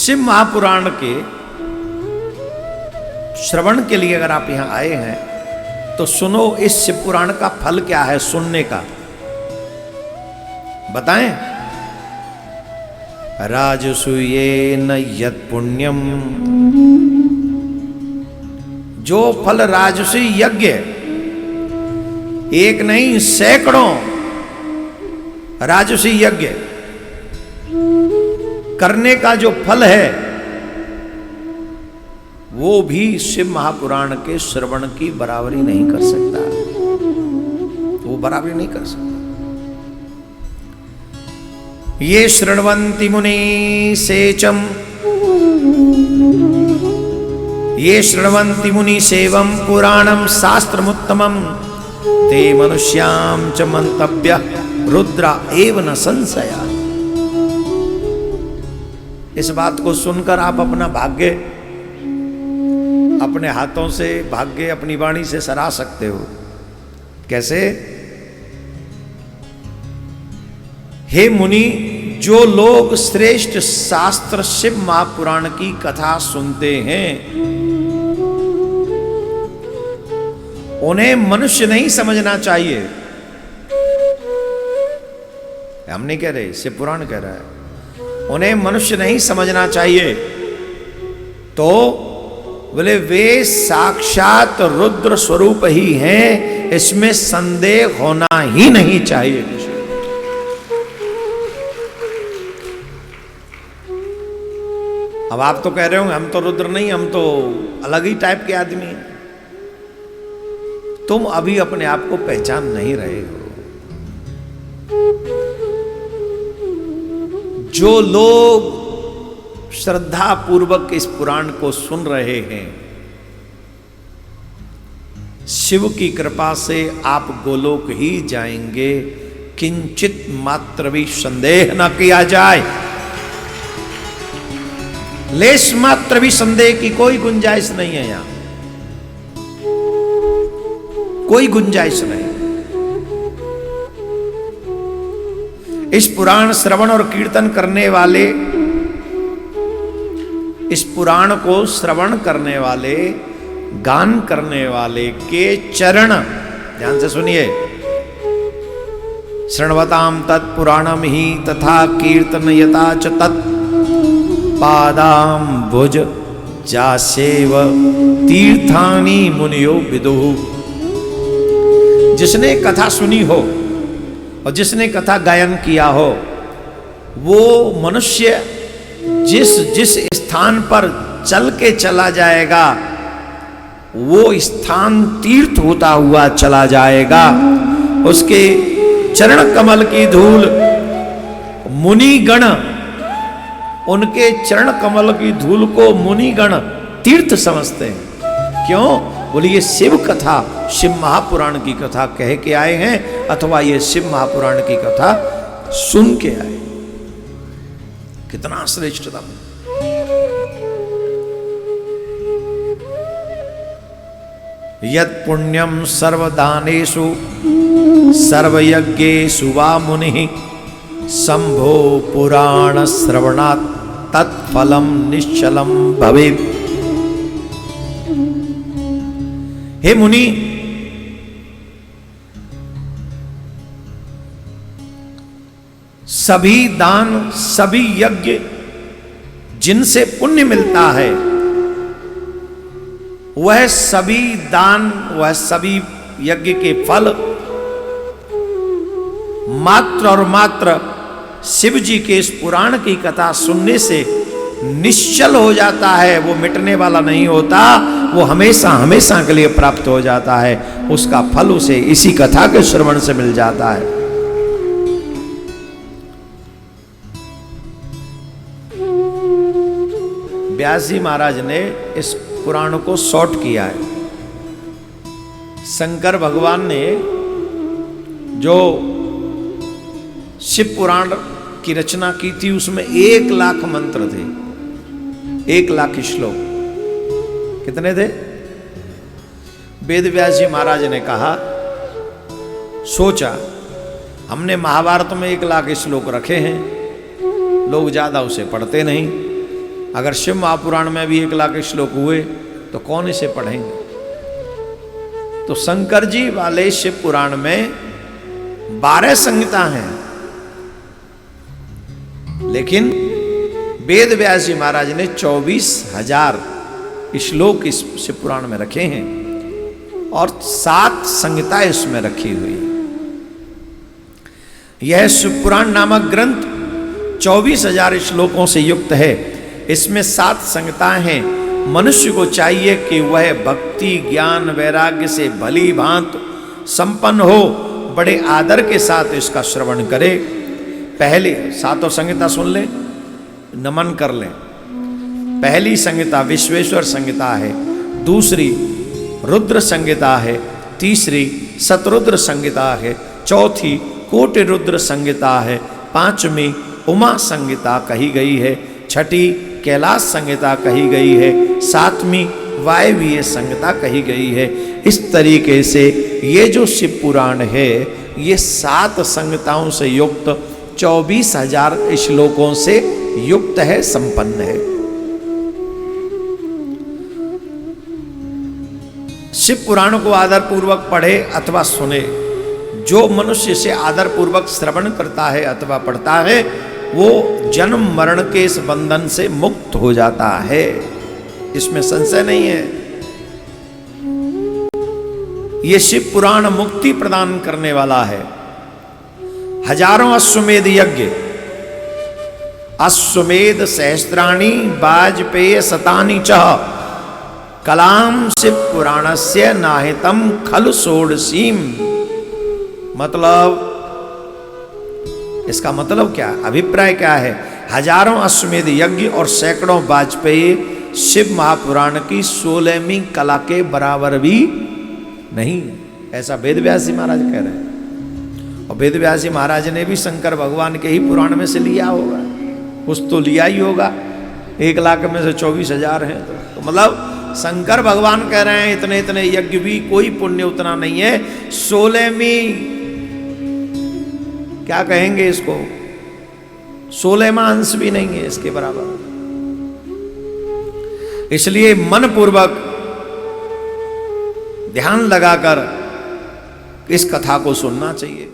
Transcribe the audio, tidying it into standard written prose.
शिव महापुराण के श्रवण के लिए अगर आप यहां आए हैं तो सुनो, इस शिव पुराण का फल क्या है सुनने का, बताएं। राजसूयेन यत् पुण्यम, जो फल राजसी यज्ञ, एक नहीं सैकड़ों राजसी यज्ञ करने का जो फल है, वो भी शिव महापुराण के श्रवण की बराबरी नहीं कर सकता, वो बराबरी नहीं कर सकता। ये शृण्वन्ति मुनि सेचम, ये शृण्वन्ति मुनि सेवम पुराणम शास्त्रमुत्तमम, ते मनुष्याम च मंतव्य रुद्रा एव न संशया। इस बात को सुनकर आप अपना भाग्य अपने हाथों से, भाग्य अपनी वाणी से सरा सकते हो। कैसे? हे मुनि, जो लोग श्रेष्ठ शास्त्र शिव महापुराण की कथा सुनते हैं, उन्हें मनुष्य नहीं समझना चाहिए। हम नहीं कह रहे, शिव पुराण कह रहा है, उन्हें मनुष्य नहीं समझना चाहिए। तो बोले वे साक्षात रुद्र स्वरूप ही हैं, इसमें संदेह होना ही नहीं चाहिए। अब आप तो कह रहे होंगे हम तो रुद्र नहीं, हम तो अलग ही टाइप के आदमी हैं। तुम अभी अपने आप को पहचान नहीं रहे हो। जो लोग श्रद्धा पूर्वक इस पुराण को सुन रहे हैं, शिव की कृपा से आप गोलोक ही जाएंगे, किंचित मात्र भी संदेह न किया जाए। लेश मात्र भी संदेह की कोई गुंजाइश नहीं है, यहां कोई गुंजाइश नहीं। इस पुराण श्रवण और कीर्तन करने वाले, इस पुराण को श्रवण करने वाले, गान करने वाले के चरण, ध्यान से सुनिए, शृण्वताम तत्पुराणम ही तथा कीर्तनयता च तत् पादाम्बुज जासेव तीर्थानि मुनियो विदुः। जिसने कथा सुनी हो और जिसने कथा गायन किया हो, वो मनुष्य जिस जिस स्थान पर चल के चला जाएगा, वो स्थान तीर्थ होता हुआ चला जाएगा। उसके चरण कमल की धूल मुनिगण, उनके चरण कमल की धूल को मुनिगण तीर्थ समझते हैं। क्यों? बोले ये शिव कथा, शिव महापुराण की कथा कह के आए हैं, अथवा ये शिव महापुराण की कथा सुन के आए। कितना श्रेष्ठतम। यत् पुण्यम सर्वदानेषु सर्वयज्ञेषु वा मुनिः शंभो पुराण श्रवणात् तत्फलम निश्चलम भवेत्। हे मुनि, सभी दान, सभी यज्ञ जिनसे पुण्य मिलता है, वह सभी दान, वह सभी यज्ञ के फल मात्र और मात्र शिव जी के इस पुराण की कथा सुनने से निश्चल हो जाता है। वो मिटने वाला नहीं होता, वो हमेशा हमेशा के लिए प्राप्त हो जाता है। उसका फल उसे इसी कथा के श्रवण से मिल जाता है। व्यास जी महाराज ने इस पुराण को शॉर्ट किया है। शंकर भगवान ने जो शिव पुराण की रचना की थी, उसमें 1,00,000 मंत्र थे, 1,00,000 श्लोक। कितने थे? वेद व्यास जी महाराज ने कहा, सोचा हमने महाभारत में 1,00,000 श्लोक रखे हैं, लोग ज्यादा उसे पढ़ते नहीं, अगर शिव महापुराण में भी 1 लाख श्लोक हुए तो कौन इसे पढ़ेंगे? तो शंकर जी वाले शिव पुराण में 12 संहिता हैं, लेकिन वेद व्यास जी महाराज ने 24,000 श्लोक इस शिव पुराण में रखे हैं और 7 संहिता इसमें रखी हुई है। यह शिव पुराण नामक ग्रंथ 24,000 श्लोकों से युक्त है। इसमें 7 संहिताएं हैं। मनुष्य को चाहिए कि वह भक्ति, ज्ञान, वैराग्य से भली भांति संपन्न हो, बड़े आदर के साथ इसका श्रवण करे। पहली 7 संहिता सुन लें, नमन कर लें। पहली संहिता विश्वेश्वर संहिता है, दूसरी रुद्र संहिता है, तीसरी शतरुद्र संहिता है, चौथी कोटि रुद्र संहिता है, 5वीं उमा संहिता कही गई है, 6ठी कैलाश संहिता कही गई है, 7वीं वायवीय संहिता कही गई है। इस तरीके से ये जो शिव पुराण है ये 7 संहिताओं से युक्त 24,000 श्लोकों से युक्त है, संपन्न है। शिव पुराण को आदर पूर्वक पढ़े अथवा सुने। जो मनुष्य से आदर पूर्वक श्रवण करता है अथवा पढ़ता है वो जन्म मरण के इस बंधन से मुक्त हो जाता है, इसमें संशय नहीं है। ये शिव पुराण मुक्ति प्रदान करने वाला है। हजारों अश्वमेध यज्ञ, अश्वमेध सहस्त्राणि वाजपेय शतानि च कलाम शिव पुराणस्य नाहितम खलु षोडशीम। मतलब इसका मतलब क्या, अभिप्राय क्या है? हजारों अश्वमेध यज्ञ और सैकड़ों वाजपेयी शिव महापुराण की 16वीं कला के बराबर भी नहीं, ऐसा वेद व्यास जी महाराज कह रहे हैं। और वेद व्यास जी महाराज ने भी शंकर भगवान के ही पुराण में से लिया होगा, कुछ तो लिया ही होगा। 1 लाख में से 24,000 हैं तो मतलब शंकर भगवान कह रहे हैं इतने इतने यज्ञ भी कोई पुण्य उतना नहीं है। 16वीं क्या कहेंगे इसको, 16वां अंश भी नहीं है इसके बराबर। इसलिए मन पूर्वक ध्यान लगाकर इस कथा को सुनना चाहिए।